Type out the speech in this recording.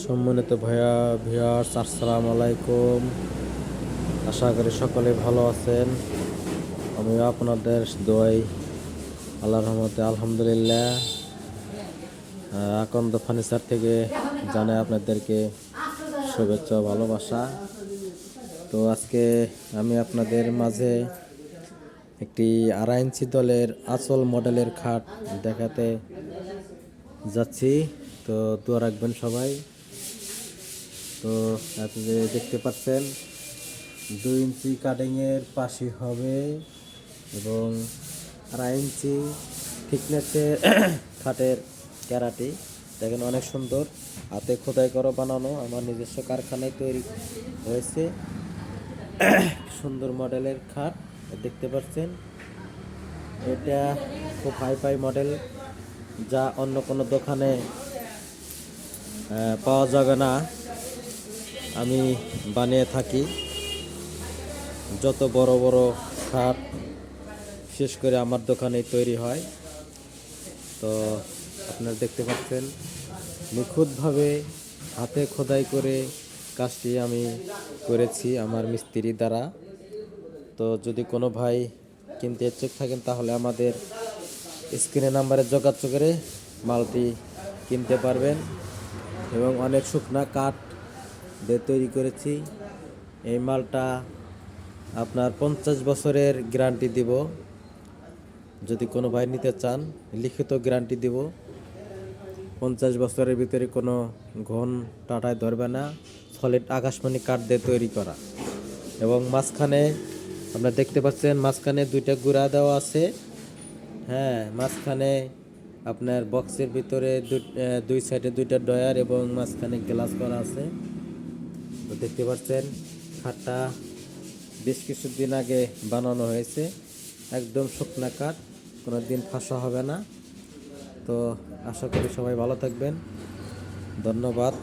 সম্মানিত ভাইয়া ভিউয়ার্স, আসসালামু আলাইকুম। আশা করি সকলে ভালো আছেন। আমিও আপনাদের দোয়াই আল্লাহর রহমতে আলহামদুলিল্লাহ। আকন্দ ফার্নিচার থেকে জানাই আপনাদেরকে শুভেচ্ছা ও ভালোবাসা। তো আজকে আমি আপনাদের মাঝে একটি 2.5 ইঞ্চি তলের আঁচল মডেলের খাট দেখাতে যাচ্ছি। তো দোয়া রাখবেন সবাই। তো আপনি যে দেখতে পাচ্ছেন 2 ইঞ্চি কাটিংয়ের পাশি হবে এবং 2.5 ইঞ্চি থিকনেসের খাটের ক্যারাটি দেখেন, অনেক সুন্দর, হাতে খোদাই করে বানানো, আমার নিজস্ব কারখানায় তৈরি হয়েছে। সুন্দর মডেলের খাট দেখতে পাচ্ছেন। এটা খুব হাই মডেল, যা অন্য কোনো দোকানে পাওয়া যাবে না। আমি বানিয়ে থাকি। যত বড় বড় খাট বিশেষ করে আমার দোকানে তৈরি হয়। তো আপনারা দেখতে পাচ্ছেন নিখুঁতভাবে হাতে খোদাই করে কাজটি আমি করেছি আমার মিস্ত্রি দ্বারা। তো যদি কোনো ভাই কিনতে ইচ্ছুক থাকেন তাহলে আমাদের স্ক্রিনে নাম্বারে যোগাযোগ করে মালটি কিনতে পারবেন। এবং অনেক শুকনা কাঠ দিয়ে তৈরি করেছি। এই মালটা আপনার 50 বছরের গ্যারান্টি দিব। যদি কোনো ভাই নিতে চান, লিখিত গ্যারান্টি দিব। 50 বছরের ভিতরে কোনো ঘন টাটায় ধরবে না। সলিড আকাশমণি কাঠ দিয়ে তৈরি করা। এবং মাঝখানে আপনারা দেখতে পাচ্ছেন, মাঝখানে 2টা গুঁড়া দেওয়া আছে। হ্যাঁ, মাঝখানে আপনার বক্সের ভিতরে 2 সাইডে 2টা ডয়ার এবং মাঝখানে গ্লাস করা আছে। তো দেখতে পাচ্ছেন খাটটা বেশ কিছুদিন আগে বানানো হয়েছে। একদম শুকনা কাঠ, কোনো দিন ফাঁসা হবে না। তো আশা করি সবাই ভালো থাকবেন। ধন্যবাদ।